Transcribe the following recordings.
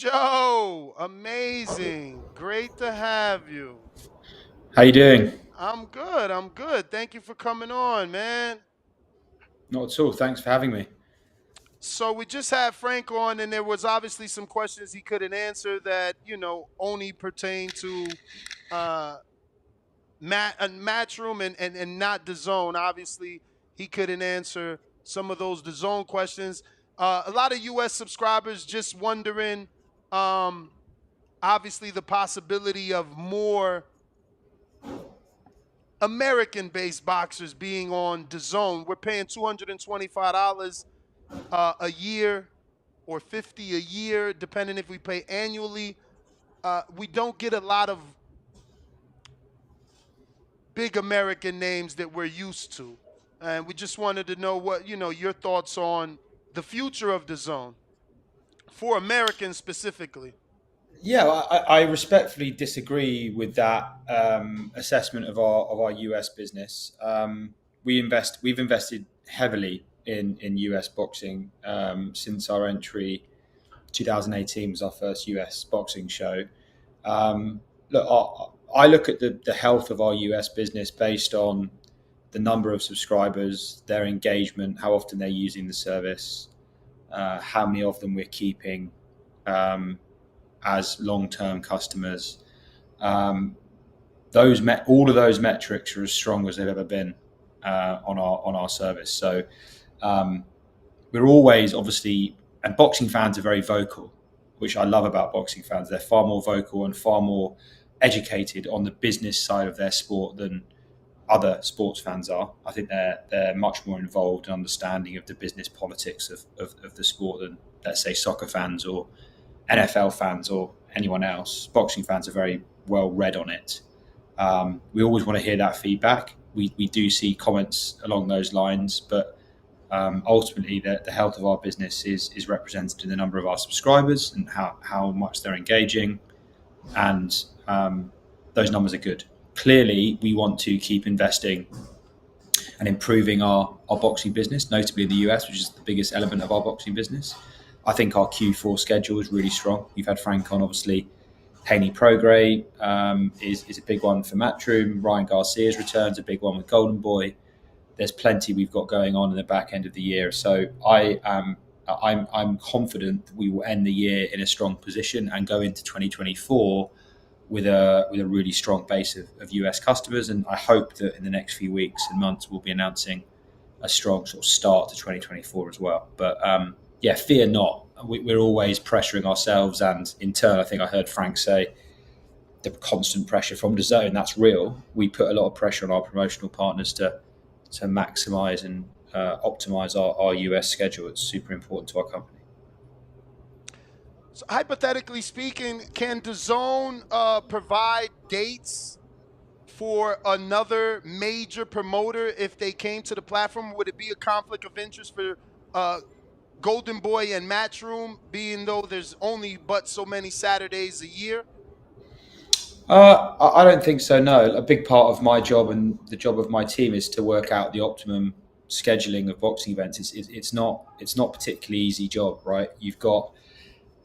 show. Amazing. Great to have you. How you doing? I'm good. I'm good. Thank you for coming on, man. Not at all. Thanks for having me. So we just had Frank on, and there was obviously some questions he couldn't answer that only pertain to uh, Matchroom and not the zone. Obviously, he couldn't answer some of those the zone questions. A lot of U.S. subscribers just wondering. Obviously, the possibility of more American-based boxers being on DAZN. We're paying $225 a year or 50 a year, depending if we pay annually. We don't get a lot of big American names that we're used to, and we just wanted to know what your thoughts on the future of DAZN for Americans specifically. Yeah, I respectfully disagree with that assessment of our US business. We've invested heavily in US boxing since our entry. 2018 was our first US boxing show. Look, I look at the health of our US business based on the number of subscribers, their engagement, how often they're using the service, how many of them we're keeping um, as long-term customers. Um, all of those metrics are as strong as they've ever been on our service. So um, we're always obviously, and boxing fans are very vocal, which I love about boxing fans. They're far more vocal and far more educated on the business side of their sport than other sports fans are. I think they're much more involved in understanding of the business politics of the sport than, let's say, soccer fans or NFL fans or anyone else. Boxing fans are very well read on it. We always want to hear that feedback. We do see comments along those lines, but ultimately the health of our business is represented in the number of our subscribers and how much they're engaging, and those numbers are good. Clearly, we want to keep investing and improving our boxing business, notably in the US, which is the biggest element of our boxing business. I think our Q4 schedule is really strong. You've had Frank on, obviously. Haney Prograis is a big one for Matchroom. Ryan Garcia's return's a big one with Golden Boy. There's plenty we've got going on in the back end of the year. So I'm confident that we will end the year in a strong position and go into 2024 with a really strong base of US customers. And I hope that in the next few weeks and months we'll be announcing a strong sort of start to 2024 as well. But yeah, fear not. We're always pressuring ourselves, and in turn, I think I heard Frank say the constant pressure from the zone. That's real. We put a lot of pressure on our promotional partners to maximise and optimise our US schedule. It's super important to our company. So hypothetically speaking, can DAZN provide dates for another major promoter if they came to the platform? Would it be a conflict of interest for Golden Boy and Matchroom, being though there's only but so many Saturdays a year? I don't think so. No, a big part of my job and the job of my team is to work out the optimum scheduling of boxing events. It's not particularly easy job, right? You've got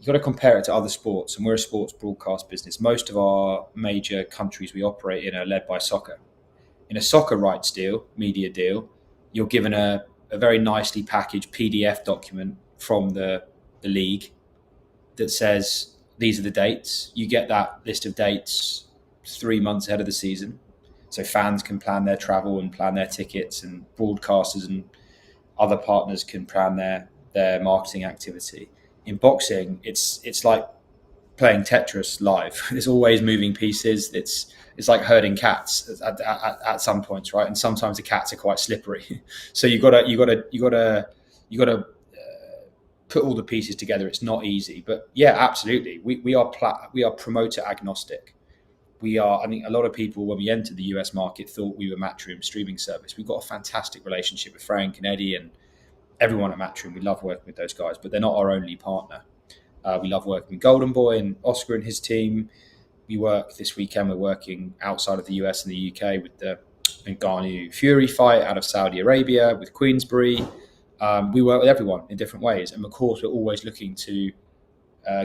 to compare it to other sports, and we're a sports broadcast business. Most of our major countries we operate in are led by soccer. In a soccer rights deal, media deal, you're given a very nicely packaged PDF document from the league that says these are the dates. You get that list of dates 3 months ahead of the season, so fans can plan their travel and plan their tickets, and broadcasters and other partners can plan their marketing activity. In boxing, it's like playing Tetris live. There's always moving pieces. It's like herding cats at some points, right? And sometimes the cats are quite slippery. So you gotta put all the pieces together. It's not easy, but yeah, absolutely. We are promoter agnostic. We are. I think a lot of people when we entered the US market thought we were Matchroom streaming service. We've got a fantastic relationship with Frank and Eddie and everyone at Matchroom. We love working with those guys, but they're not our only partner. We love working with Golden Boy and Oscar and his team. We work this weekend. We're working outside of the US and the UK with the Ngannou Fury fight out of Saudi Arabia with Queensbury. We work with everyone in different ways, and of course, we're always looking to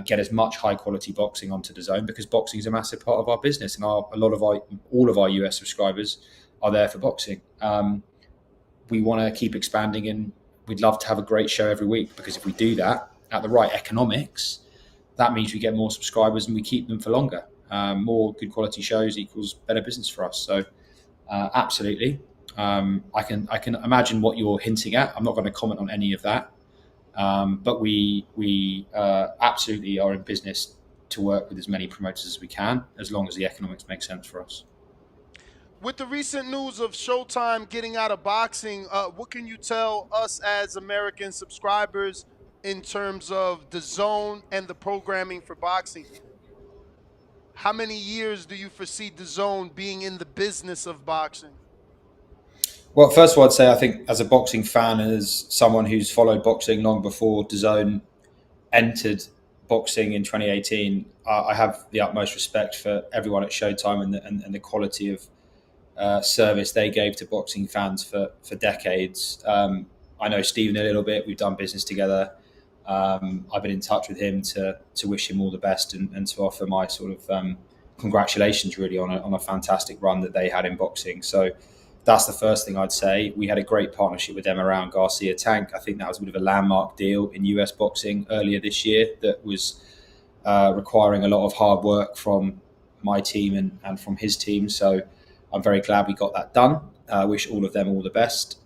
get as much high quality boxing onto Dazn, because boxing is a massive part of our business, and all of our US subscribers are there for boxing. We want to keep expanding, and we'd love to have a great show every week, because if we do that at the right economics, that means we get more subscribers and we keep them for longer. More good quality shows equals better business for us. So absolutely. I can imagine what you're hinting at. I'm not going to comment on any of that. But we absolutely are in business to work with as many promoters as we can, as long as the economics make sense for us. With the recent news of Showtime getting out of boxing, what can you tell us as American subscribers in terms of DAZN and the programming for boxing? How many years do you foresee DAZN being in the business of boxing? Well, first of all, I'd say I think as a boxing fan, as someone who's followed boxing long before DAZN entered boxing in 2018, I have the utmost respect for everyone at Showtime and the quality of service they gave to boxing fans for decades. I know Stephen a little bit. We've done business together. I've been in touch with him to wish him all the best and to offer my sort of congratulations really on a fantastic run that they had in boxing. So that's the first thing I'd say. We had a great partnership with them around Garcia Tank. I think that was a bit of a landmark deal in US boxing earlier this year that was requiring a lot of hard work from my team and from his team. So I'm very glad we got that done. I wish all of them all the best.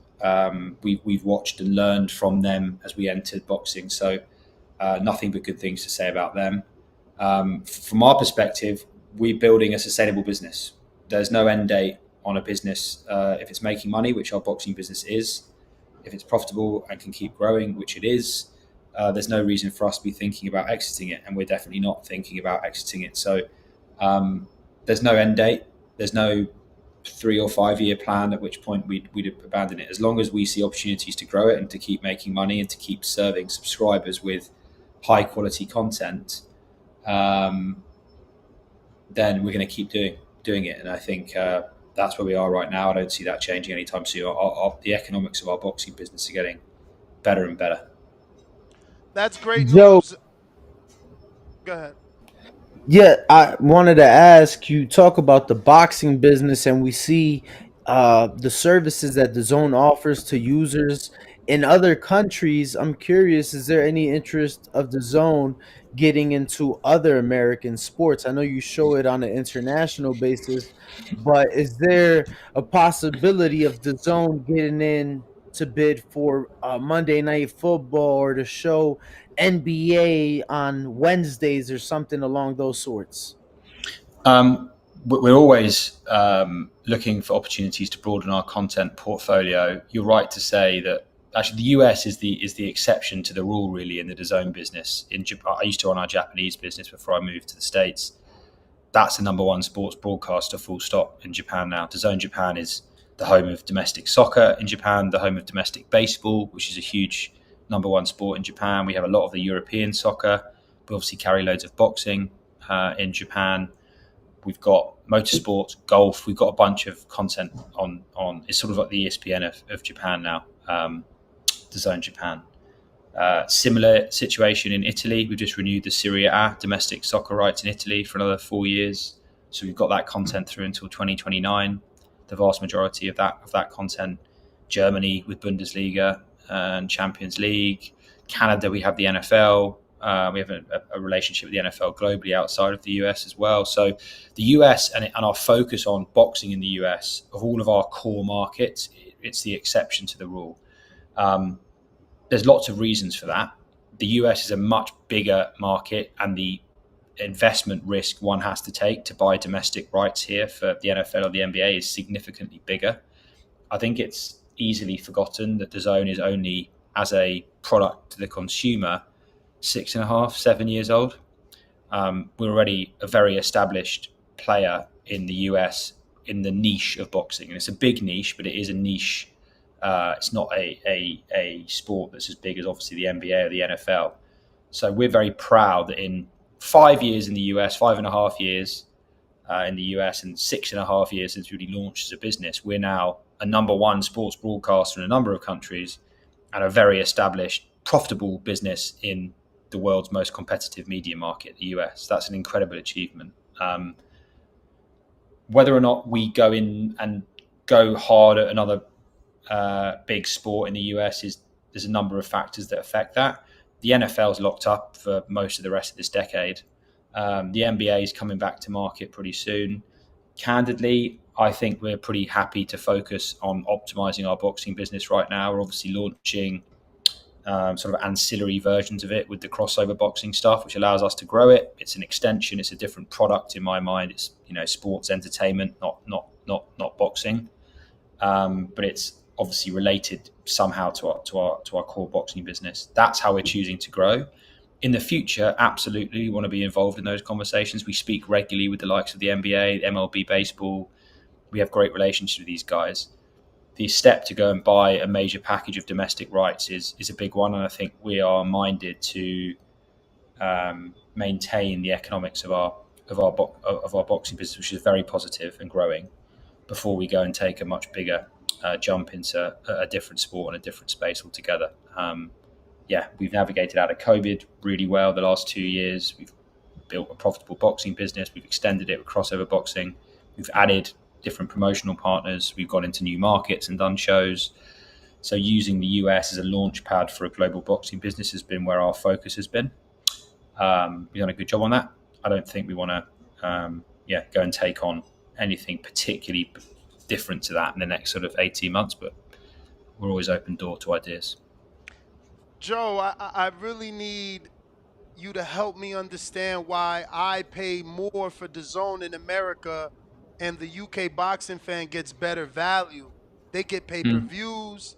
We've watched and learned from them as we entered boxing. So nothing but good things to say about them. From our perspective, we're building a sustainable business. There's no end date on a business. If it's making money, which our boxing business is, if it's profitable and can keep growing, which it is, there's no reason for us to be thinking about exiting it, and we're definitely not thinking about exiting it. So there's no end date. There's no 3 or 5 year plan at which point we'd abandon it. As long as we see opportunities to grow it and to keep making money and to keep serving subscribers with high quality content, then we're going to keep doing it. And I think that's where we are right now. I don't see that changing anytime soon. The economics of our boxing business are getting better and better. That's great Joe, news. Go ahead. yeah, I wanted to ask you, talk about the boxing business, and we see the services that the zone offers to users in other countries. I'm curious, is there any interest of the zone getting into other American sports? I know you show it on an international basis, but is there a possibility of the zone getting in to bid for Monday Night Football, or to show NBA on Wednesdays or something along those sorts? We're always looking for opportunities to broaden our content portfolio. You're right to say that actually the US is the exception to the rule really in the DAZN business. In Japan, I used to run our Japanese business before I moved to the States. That's the number one sports broadcaster, full stop, in Japan now. DAZN Japan is the home of domestic soccer in Japan, the home of domestic baseball, which is a huge number one sport in Japan. We have a lot of the European soccer. We obviously carry loads of boxing in Japan. We've got motorsports, golf. We've got a bunch of content on. It's sort of like the ESPN of Japan now, DAZN Japan. Similar situation in Italy. We've just renewed the Serie A domestic soccer rights in Italy for another 4 years. So we've got that content through until 2029. The vast majority of that content. Germany with Bundesliga and Champions League. Canada, we have the NFL. We have a relationship with the NFL globally outside of the US as well. So the US and our focus on boxing in the US, of all of our core markets, it's the exception to the rule. There's lots of reasons for that. The US is a much bigger market, and the investment risk one has to take to buy domestic rights here for the NFL or the NBA is significantly bigger. I think it's easily forgotten that DAZN is only, as a product to the consumer, 6.5, 7 years old. We're already a very established player in the US in the niche of boxing, and it's a big niche, but it is a niche. It's not a sport that's as big as obviously the NBA or the NFL. So we're very proud that in 5 years in the US, 5.5 years in the US, and 6.5 years since we really launched as a business, we're now a number one sports broadcaster in a number of countries and a very established, profitable business in the world's most competitive media market, the US. That's an incredible achievement. Whether or not we go in and go hard at another big sport in the US there's a number of factors that affect that. The NFL's locked up for most of the rest of this decade. The NBA is coming back to market pretty soon. Candidly, I think we're pretty happy to focus on optimizing our boxing business right now. We're obviously launching sort of ancillary versions of it with the crossover boxing stuff, which allows us to grow it. It's an extension. It's a different product in my mind. It's sports entertainment, not boxing, but it's obviously related somehow to our core boxing business. That's how we're choosing to grow. In the future, absolutely, we want to be involved in those conversations. We speak regularly with the likes of the NBA, MLB baseball. We have great relationships with these guys. The step to go and buy a major package of domestic rights is a big one, and I think we are minded to maintain the economics of our boxing business, which is very positive and growing, before we go and take a much bigger jump into a different sport and a different space altogether. We've navigated out of COVID really well the last 2 years. We've built a profitable boxing business. We've extended it with crossover boxing. We've added different promotional partners. We've gone into new markets and done shows. So using the US as a launch pad for a global boxing business has been where our focus has been. We've done a good job on that. I don't think we want to go and take on anything particularly different to that in the next sort of 18 months, but we're always open door to ideas. Joe, I really need you to help me understand why I pay more for DAZN in America and the UK boxing fan gets better value. They get pay-per-views,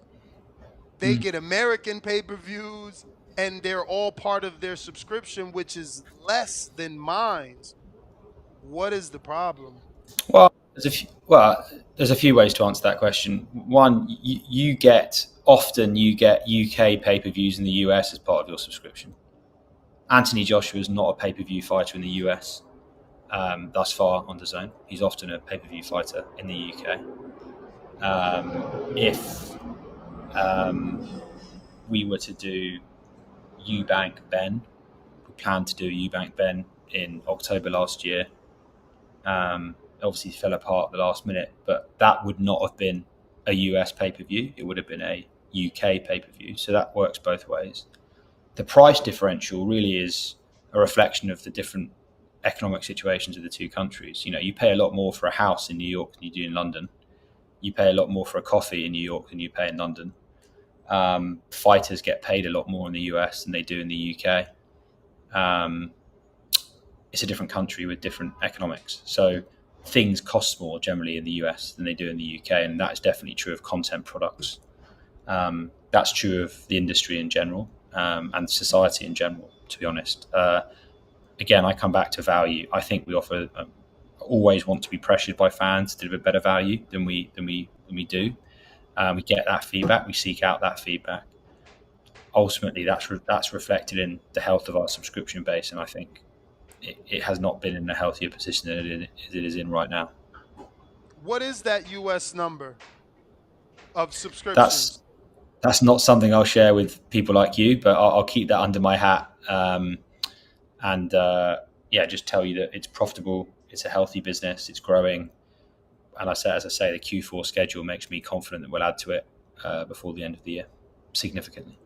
they get American pay-per-views, and they're all part of their subscription, which is less than mine's. What is the problem? Well, there's a few ways to answer that question. One, you get UK pay-per-views in the US as part of your subscription. Anthony Joshua is not a pay-per-view fighter in the US thus far on DAZN. He's often a pay-per-view fighter in the UK. If we were to do Eubank Ben, we planned to do Eubank Ben in October last year. Obviously fell apart at the last minute, but that would not have been a US pay-per-view. It would have been a UK pay-per-view. So that works both ways. The price differential really is a reflection of the different economic situations of the two countries. You pay a lot more for a house in New York than you do in London. You pay a lot more for a coffee in New York than you pay in London. Fighters get paid a lot more in the US than they do in the UK. It's a different country with different economics. So things cost more generally in the US than they do in the UK, and that is definitely true of content products. That's true of the industry in general, and society in general, to be honest. Again, I come back to value. I think we always want to be pressured by fans to deliver better value than we do. We get that feedback. We seek out that feedback. Ultimately, that's reflected in the health of our subscription base, and I think it has not been in a healthier position than it is in right now. What is that US number of subscriptions? That's not something I'll share with people like you, but I'll keep that under my hat. Just tell you that it's profitable. It's a healthy business. It's growing. And as I say, the Q4 schedule makes me confident that we'll add to it before the end of the year significantly.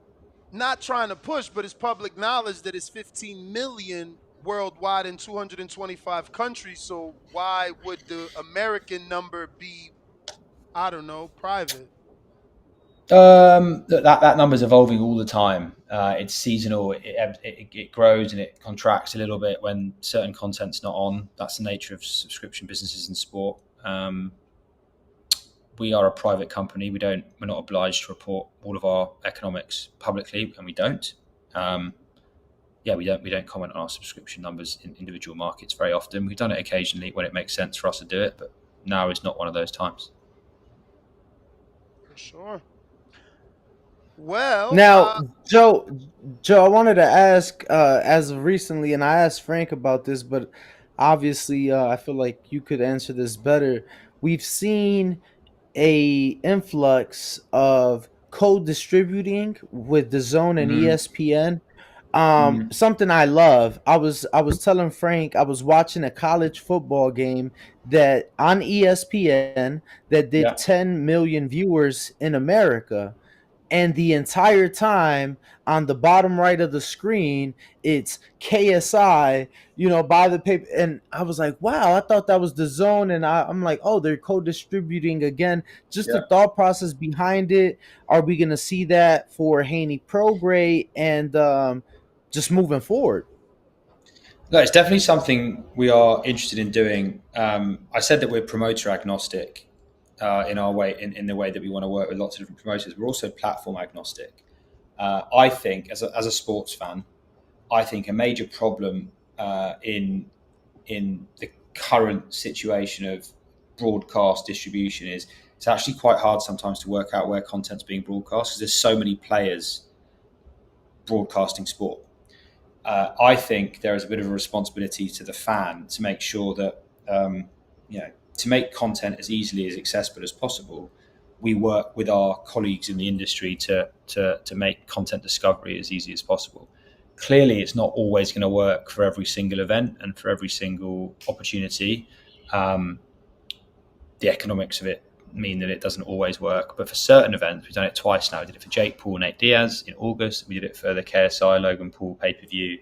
Not trying to push, but it's public knowledge that it's 15 million worldwide in 225 countries. So why would the American number be, I don't know, private? That number is evolving all the time. It's seasonal. It grows and it contracts a little bit when certain content's not on. That's the nature of subscription businesses in sport. We are a private company. We're not obliged to report all of our economics publicly, and we don't. We don't comment on our subscription numbers in individual markets very often. We've done it occasionally when it makes sense for us to do it, but now is not one of those times. For sure. Well, now, Joe, I wanted to ask, as of recently, and I asked Frank about this, but obviously, I feel like you could answer this better. We've seen a influx of co-distributing with DAZN and ESPN. Mm. Something I love. I was telling Frank I was watching a college football game that on ESPN that did Yeah. 10 million viewers in America, and the entire time on the bottom right of the screen it's KSI, by the paper. And I was like, wow, I thought that was the zone. And I'm like, oh, they're co-distributing again. Just the Yeah. thought process behind it. Are we gonna see that for Haney Prograde and just moving forward? No, it's definitely something we are interested in doing. I said that we're promoter agnostic in our way, in the way that we want to work with lots of different promoters. We're also platform agnostic. I think, as a sports fan, I think a major problem in the current situation of broadcast distribution is it's actually quite hard sometimes to work out where content's being broadcast because there's so many players broadcasting sport. I think there is a bit of a responsibility to the fan to make sure that to make content as easily as accessible as possible. We work with our colleagues in the industry to make content discovery as easy as possible. Clearly, it's not always going to work for every single event and for every single opportunity. Um, the economics of it mean that it doesn't always work. But for certain events, we've done it twice now. We did it for Jake Paul and Nate Diaz in August. We did it for the KSI Logan Paul pay-per-view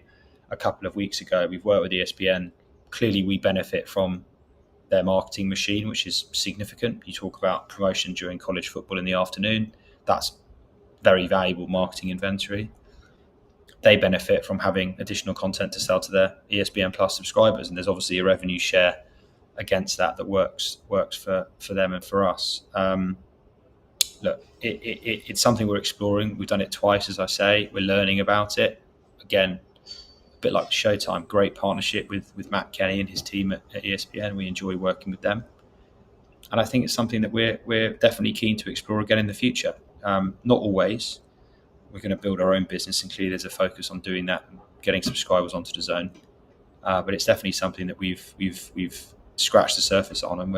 a couple of weeks ago. We've worked with ESPN. Clearly, we benefit from their marketing machine, which is significant. You talk about promotion during college football in the afternoon. That's very valuable marketing inventory. They benefit from having additional content to sell to their ESPN Plus subscribers, and there's obviously a revenue share against that works for them and for us. Look, it's something we're exploring. We've done it twice, as I say. We're learning about it. Again, a bit like Showtime, great partnership with Matt Kenny and his team at ESPN. We enjoy working with them, and I think it's something that we're definitely keen to explore again in the future. Not always. We're going to build our own business, and clearly there's a focus on doing that and getting subscribers onto DAZN. But it's definitely something that we've scratched the surface on, and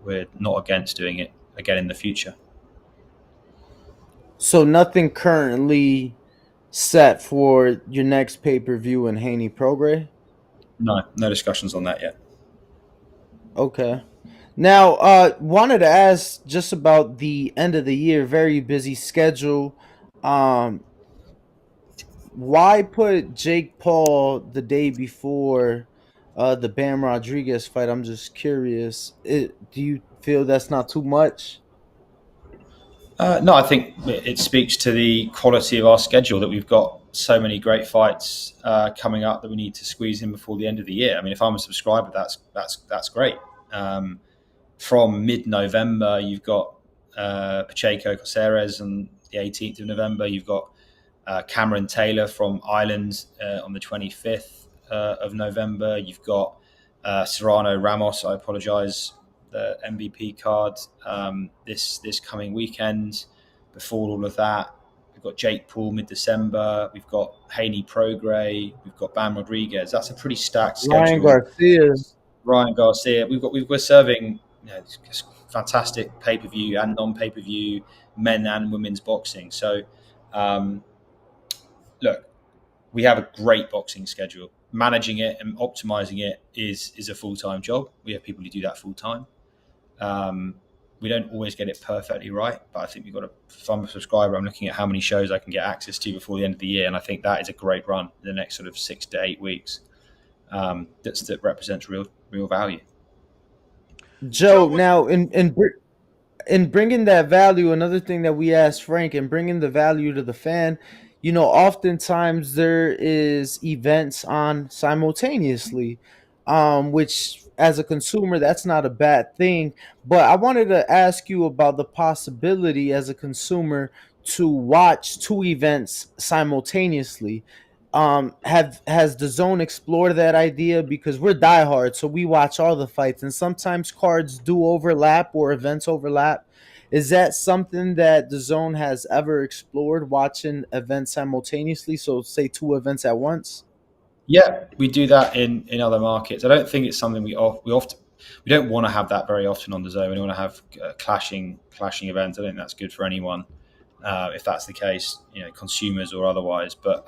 we're not against doing it again in the future. So nothing currently set for your next pay-per-view in Haney Prograde? No discussions on that yet. Okay. Now, wanted to ask just about the end of the year, very busy schedule. Um, why put Jake Paul the day before the Bam Rodriguez fight? I'm just curious. Do you feel that's not too much? No, I think it speaks to the quality of our schedule that we've got so many great fights coming up that we need to squeeze in before the end of the year. I mean, if I'm a subscriber, that's great. From mid-November, you've got Pacheco Caceres on the 18th of November. You've got Cameron Taylor from Ireland on the 25th of November. You've got Serrano Ramos, I apologise, the MVP card this coming weekend. Before all of that, we've got Jake Paul mid-December. We've got Haney Prograis. We've got Bam Rodriguez. That's a pretty stacked Ryan schedule. Garcia. Ryan Garcia. We're serving fantastic pay-per-view and non-pay-per-view men and women's boxing. So, look, we have a great boxing schedule. Managing it and optimizing it is a full-time job. We have people who do that full-time. We don't always get it perfectly right, but I think we've got a, if I'm a subscriber, I'm looking at how many shows I can get access to before the end of the year, and I think that is a great run in the next sort of 6 to 8 weeks. That represents real value. Joe, now in bringing that value, another thing that we asked Frank, and bringing the value to the fan, oftentimes there is events on simultaneously, which as a consumer, that's not a bad thing. But I wanted to ask you about the possibility as a consumer to watch two events simultaneously. Has the zone explored that idea? Because we're diehard, so we watch all the fights, and sometimes cards do overlap or events overlap. Is that something that the zone has ever explored, watching events simultaneously? So say two events at once. Yeah, we do that in other markets. I don't think it's something we don't want to have that very often on the zone. We don't want to have clashing events. I don't think that's good for anyone. If that's the case, consumers or otherwise. But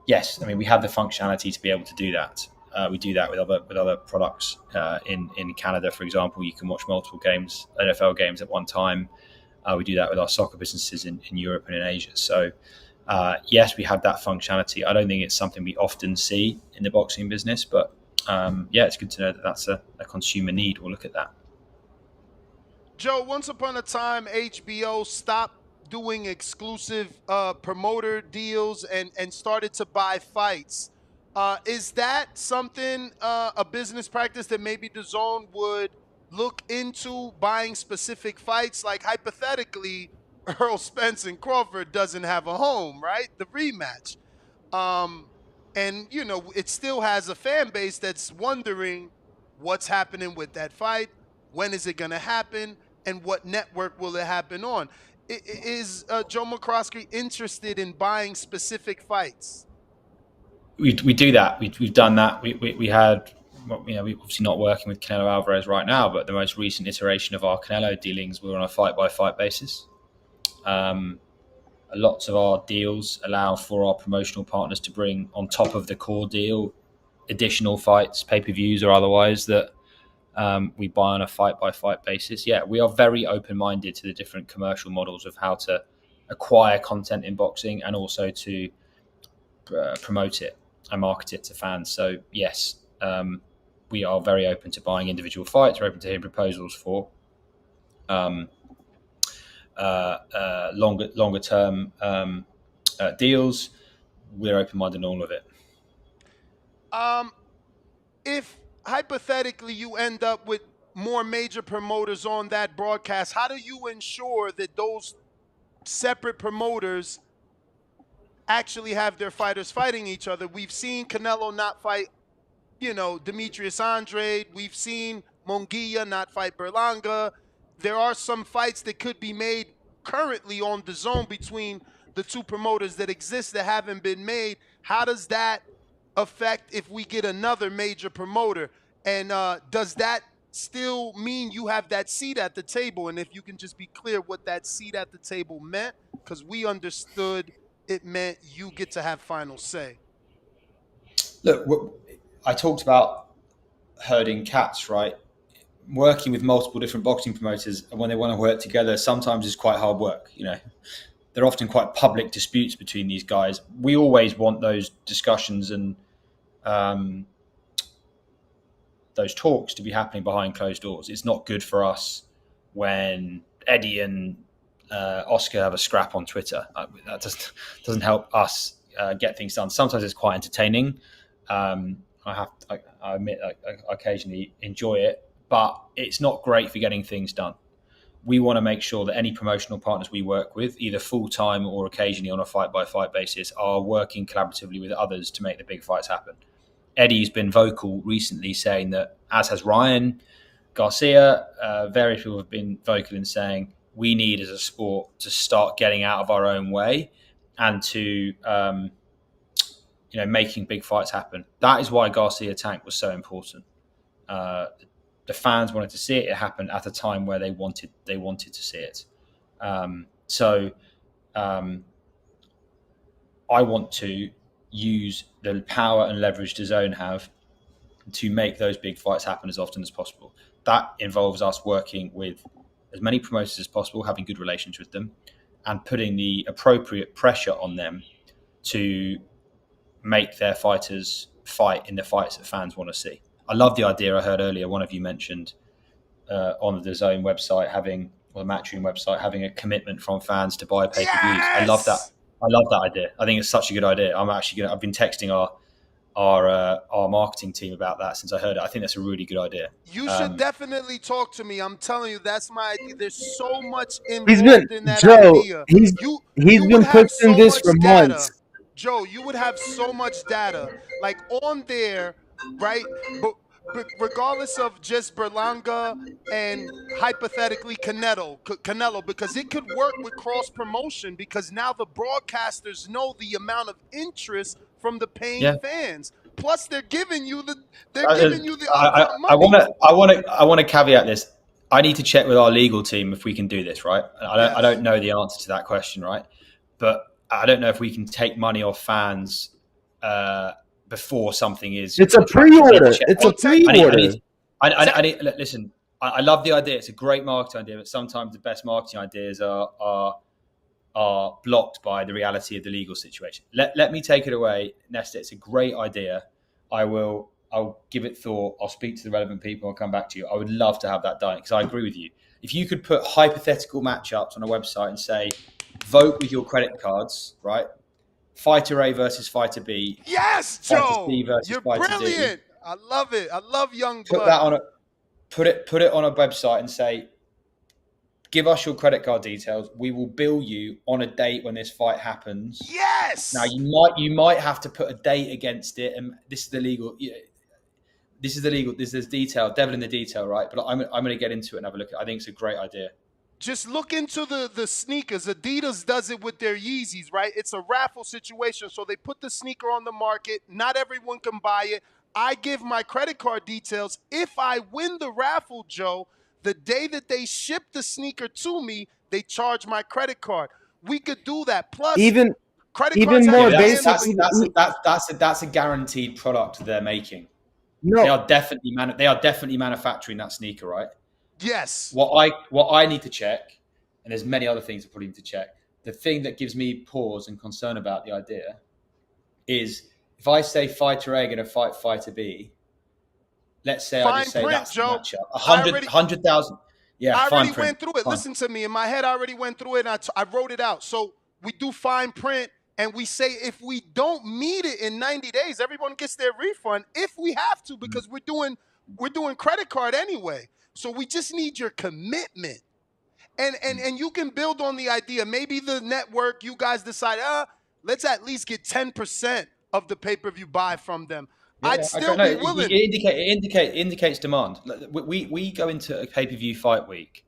yes, I mean, we have the functionality to be able to do that. We do that with other products. In Canada, for example, you can watch multiple games, NFL games at one time. We do that with our soccer businesses in Europe and in Asia. So, yes, we have that functionality. I don't think it's something we often see in the boxing business, but it's good to know that that's a consumer need. We'll look at that. Joe, once upon a time, HBO stopped doing exclusive promoter deals and started to buy fights. Is that something, a business practice that maybe DAZN would look into, buying specific fights? Like, hypothetically, Earl Spence and Crawford doesn't have a home, right? The rematch. And, you know, it still has a fan base that's wondering what's happening with that fight. When is it going to happen? And what network will it happen on? Is Joe Markowski interested in buying specific fights? We do that. We've done that. We had, we're obviously not working with Canelo Alvarez right now, but the most recent iteration of our Canelo dealings were on a fight-by-fight basis. Lots of our deals allow for our promotional partners to bring on top of the core deal additional fights, pay-per-views or otherwise, that we buy on a fight-by-fight basis. Yeah, we are very open-minded to the different commercial models of how to acquire content in boxing and also to promote it and market it to fans. So yes, we are very open to buying individual fights. We're open to hearing proposals for longer term deals. We're open-minded on all of it. If hypothetically you end up with more major promoters on that broadcast, how do you ensure that those separate promoters actually have their fighters fighting each other? We've seen Canelo not fight, Demetrius Andrade. We've seen Munguia not fight Berlanga. There are some fights that could be made currently on DAZN between the two promoters that exist that haven't been made. How does that affect if we get another major promoter? And does that still mean you have that seat at the table? And if you can just be clear what that seat at the table meant, because we understood it meant you get to have final say. Look, I talked about herding cats, right? Working with multiple different boxing promoters, and when they want to work together, sometimes it's quite hard work. They're often quite public disputes between these guys. We always want those discussions and those talks to be happening behind closed doors. It's not good for us when Eddie and Oscar have a scrap on Twitter. That just doesn't help us get things done. Sometimes it's quite entertaining. I admit I occasionally enjoy it, but it's not great for getting things done. We want to make sure that any promotional partners we work with, either full-time or occasionally on a fight-by-fight basis, are working collaboratively with others to make the big fights happen. Eddie's been vocal recently saying that, as has Ryan Garcia, various people have been vocal in saying we need as a sport to start getting out of our own way and to making big fights happen. That is why Garcia Tank was so important. The fans wanted to see it. It happened at a time where they wanted to see it. So I want to use the power and leverage DAZN have to make those big fights happen as often as possible. That involves us working with as many promoters as possible, having good relations with them, and putting the appropriate pressure on them to make their fighters fight in the fights that fans want to see. I love the idea I heard earlier, one of you mentioned on the DAZN website or the Matchroom website, having a commitment from fans to buy pay-per-views. Yes! I love that. I love that idea. I think it's such a good idea. I've been texting our marketing team about that since I heard it. I think that's a really good idea. You should definitely talk to me. I'm telling you, that's my idea. There's so much involved in that idea. He's been pushing this for months. Joe, you would have so much data, like on there, right? But regardless of just Berlanga and hypothetically Canelo, because it could work with cross promotion, because now the broadcasters know the amount of interest from the paying fans. Plus, they're giving you the upfront money. I want to caveat this. I need to check with our legal team if we can do this, right? I don't know the answer to that question, right? But I don't know if we can take money off fans before something is. It's a pre-order. It's a pre-order. Listen, I love the idea. It's a great marketing idea, but sometimes the best marketing ideas are blocked by the reality of the legal situation. Let me take it away, Nesta. It's a great idea. I'll give it thought. I'll speak to the relevant people. I'll come back to you. I would love to have that done because I agree with you. If you could put hypothetical matchups on a website and say, vote with your credit cards, right? Fighter A versus Fighter B. Yes, Joe. You're brilliant. I love it. I love young blood. Put it on a website and say, give us your credit card details. We will bill you on a date when this fight happens. Yes. Now you might have to put a date against it, and this is the legal. This is detail, devil in the detail, right? But I'm going to get into it and have a look. I think it's a great idea. Just look into the sneakers. Adidas does it with their Yeezys, right? It's a raffle situation. So they put the sneaker on the market. Not everyone can buy it. I give my credit card details. If I win the raffle, Joe, the day that they ship the sneaker to me, they charge my credit card. We could do that. Plus, credit cards more basically. That's a guaranteed product they're making. No. They are definitely manufacturing that sneaker, right? Yes. What I need to check, and there's many other things I probably need to check. The thing that gives me pause and concern about the idea is if I say Fighter A going to fight Fighter B, let's say I just say that's the matchup. 100,000. Yeah, I already went through it. Listen to me. In my head, I already went through it, and I wrote it out. So we do fine print, and we say if we don't meet it in 90 days, everyone gets their refund if we have to, because we're doing credit card anyway. So we just need your commitment. And you can build on the idea. Maybe the network, you guys decide, let's at least get 10% of the pay-per-view buy from them. Yeah, I'd still be willing. It indicates demand. We go into a pay-per-view fight week,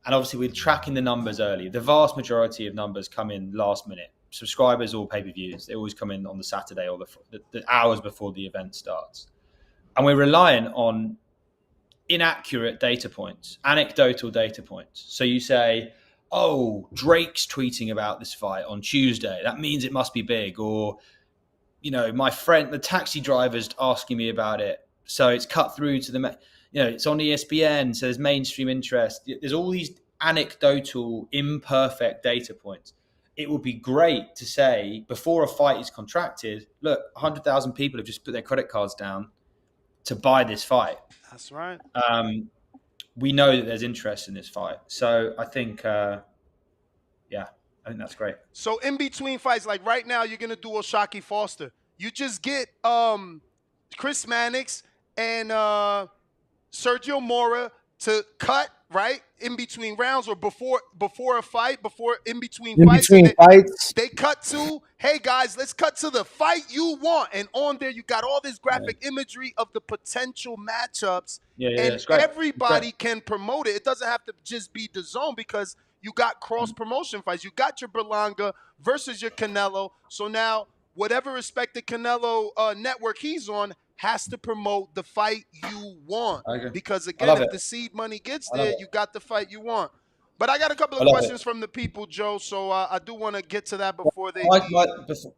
and obviously we're tracking the numbers early. The vast majority of numbers come in last minute. Subscribers or pay-per-views, they always come in on the Saturday or the hours before the event starts. And we're relying on inaccurate data points, anecdotal data points. So you say, oh, Drake's tweeting about this fight on Tuesday. That means it must be big. Or, my friend, the taxi driver's asking me about it. So it's cut through to it's on ESPN. So there's mainstream interest. There's all these anecdotal, imperfect data points. It would be great to say before a fight is contracted, look, 100,000 people have just put their credit cards down to buy this fight. That's right. We know that there's interest in this fight. So I think, I think that's great. So in between fights, like right now, you're going to do O'Shaquie Foster. You just get Chris Mannix and Sergio Mora to cut, right, in between rounds or before a fight, in between fights. They cut to, hey, guys, let's cut to the fight you want. And on there, you got all this graphic imagery of the potential matchups. And everybody can promote it. It doesn't have to just be DAZN because you got cross-promotion fights. You got your Berlanga versus your Canelo. So now whatever respective Canelo network he's on has to promote the fight you want. Because, again, if the seed money gets there, you got the fight you want. But I got a couple of questions from the people, Joe, so I do want to get to that before they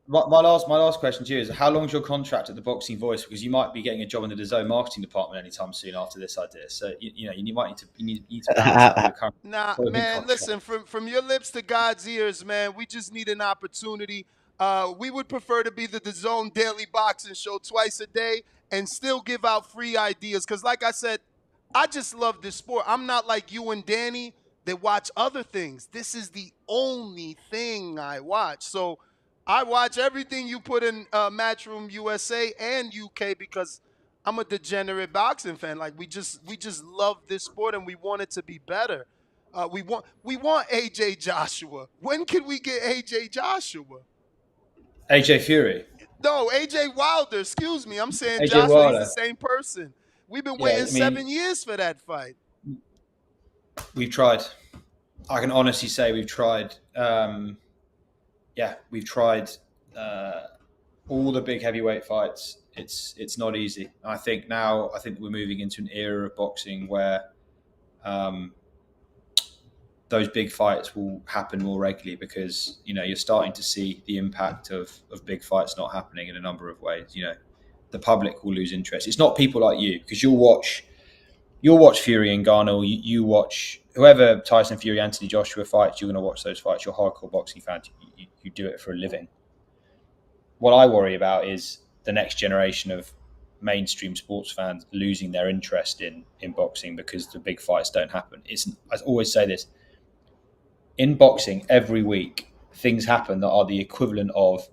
my last question to you is, how long's your contract at the Boxing Voice? Because you might be getting a job in the DAZN marketing department anytime soon after this idea. So, you might need to balance your Nah, man, listen, from your lips to God's ears, man, we just need an opportunity. We would prefer to be the DAZN Daily Boxing Show twice a day and still give out free ideas. Because like I said, I just love this sport. I'm not like you and Danny that watch other things. This is the only thing I watch. So I watch everything you put in Matchroom USA and UK because I'm a degenerate boxing fan. Like we just love this sport and we want it to be better. We want AJ Joshua. When can we get AJ Joshua? AJ Fury. No, AJ Wilder. Excuse me. I'm saying AJ Joshua. Wilder. He's the same person. We've been waiting 7 years for that fight. We've tried. I can honestly say we've tried. We've tried all the big heavyweight fights. It's not easy. I think we're moving into an era of boxing where the those big fights will happen more regularly because, you're starting to see the impact of big fights not happening in a number of ways. The public will lose interest. It's not people like you, because you'll watch Fury and Ngannou, you watch whoever Tyson Fury, Anthony Joshua fights, you're going to watch those fights. You're a hardcore boxing fan. You do it for a living. What I worry about is the next generation of mainstream sports fans losing their interest in boxing because the big fights don't happen. I always say this. In boxing, every week, things happen that are the equivalent of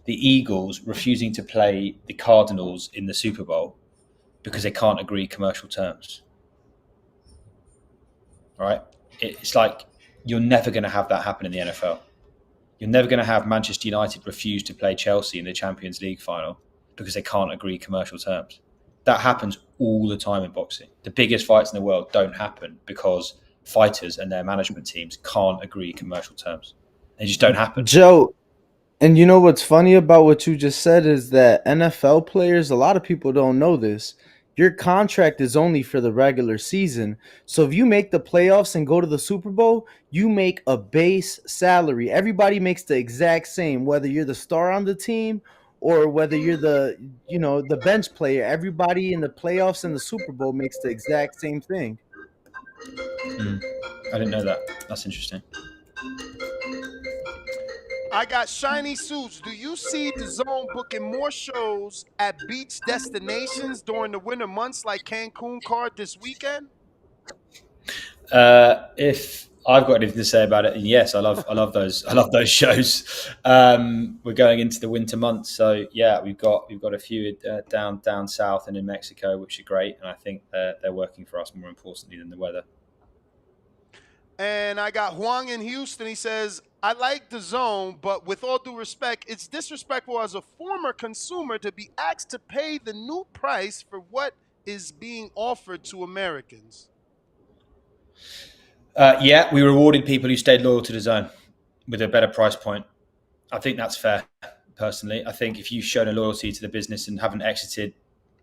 the Eagles refusing to play the Cardinals in the Super Bowl because they can't agree commercial terms. All right? It's like you're never going to have that happen in the NFL. You're never going to have Manchester United refuse to play Chelsea in the Champions League final because they can't agree commercial terms. That happens all the time in boxing. The biggest fights in the world don't happen because fighters and their management teams can't agree commercial terms. They just don't happen. Joe, and you know what's funny about what you just said is that NFL players, a lot of people don't know this. Your contract is only for the regular season. So if you make the playoffs and go to the Super Bowl, you make a base salary. Everybody makes the exact same, whether you're the star on the team or whether you're the bench player. Everybody in the playoffs and the Super Bowl makes the exact same thing. I didn't know that. That's interesting. I got Shiny Suits. Do you see DAZN booking more shows at beach destinations during the winter months like Cancun card this weekend? If I've got anything to say about it, and yes, I love those shows. We're going into the winter months, so yeah, we've got a few down south and in Mexico, which are great, and I think they're working for us more importantly than the weather. And I got Huang in Houston. He says, I like DAZN, but with all due respect, it's disrespectful as a former consumer to be asked to pay the new price for what is being offered to Americans. Yeah, we rewarded people who stayed loyal to DAZN with a better price point. I think that's fair, personally. I think if you've shown a loyalty to the business and haven't exited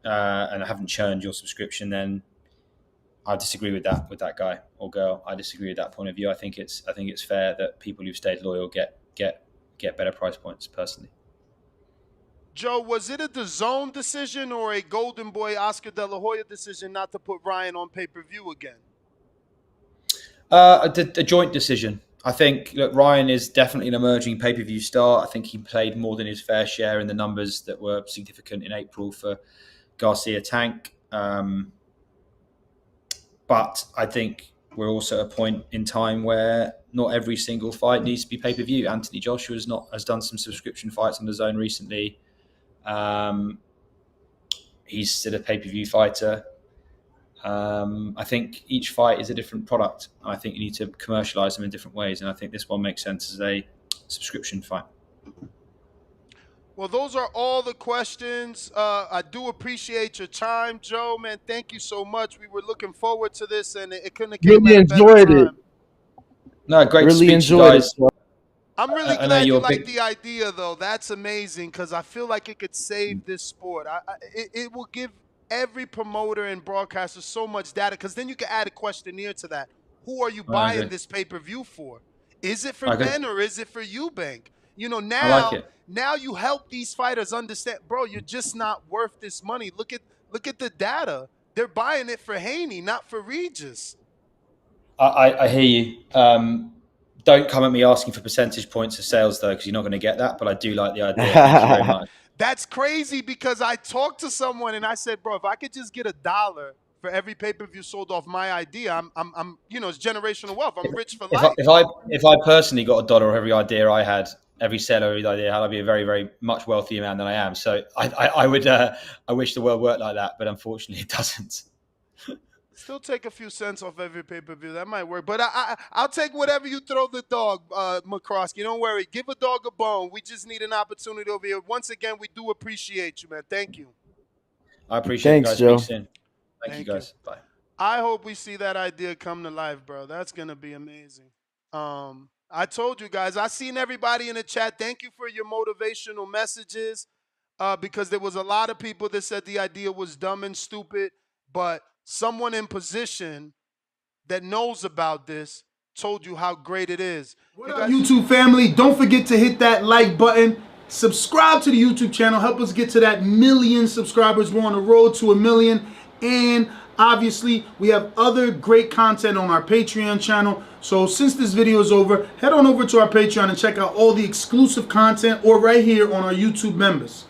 and haven't churned your subscription, then I disagree with that guy or girl. I disagree with that point of view. I think it's fair that people who've stayed loyal get better price points, personally. Joe, was it a DAZN decision or a Golden Boy Oscar De La Hoya decision not to put Ryan on pay-per-view again? A joint decision. I think, look, Ryan is definitely an emerging pay-per-view star. I think he played more than his fair share in the numbers that were significant in April for Garcia Tank. But I think we're also at a point in time where not every single fight needs to be pay-per-view. Anthony Joshua has done some subscription fights on DAZN recently. He's still a pay-per-view fighter. I think each fight is a different product. I think you need to commercialize them in different ways, and I think this one makes sense as a subscription fight. Well, those are all the questions. I do appreciate your time, Joe. Man, thank you so much. We were looking forward to this, and it couldn't have came Really at a better enjoyed time. it. No, great Really to speak to you enjoyed guys. it. I'm really I know glad you you're like big- the idea, though. That's amazing because I feel like it could save this sport. It will give every promoter and broadcaster so much data because then you can add a questionnaire to that. Who are you buying agree. this pay-per-view for? Is it for I agree. Ben or is it for you, Bank? You know, I like it. now you help these fighters understand, bro, you're just not worth this money. Look at the data. They're buying it for Haney, not for Regis. I hear you. Don't come at me asking for percentage points of sales, though, because you're not going to get that. But I do like the idea. Thank you very much. That's crazy because I talked to someone and I said, bro, if I could just get $1 for every pay-per-view sold off my idea, I'm it's generational wealth. I'm rich for life. If I personally got $1 for every idea I had, every seller, every idea, I'd be a very, very much wealthier man than I am. So I would, I wish the world worked like that, but unfortunately it doesn't. Still take a few cents off every pay-per-view. That might work. But I'll take whatever you throw the dog, Markowski. Don't worry. Give a dog a bone. We just need an opportunity over here. Once again, we do appreciate you, man. Thank you. I appreciate Thanks, it, guys. Joe. Speak soon. Thank you, guys. Bye. I hope we see that idea come to life, bro. That's going to be amazing. I told you guys, I seen everybody in the chat. Thank you for your motivational messages because there was a lot of people that said the idea was dumb and stupid, but someone in position that knows about this told you how great it is. What up, YouTube family? Don't forget to hit that like button. Subscribe to the YouTube channel. Help us get to that 1 million subscribers. We're on the road to 1 million. And obviously, we have other great content on our Patreon channel. So since this video is over, head on over to our Patreon and check out all the exclusive content or right here on our YouTube members.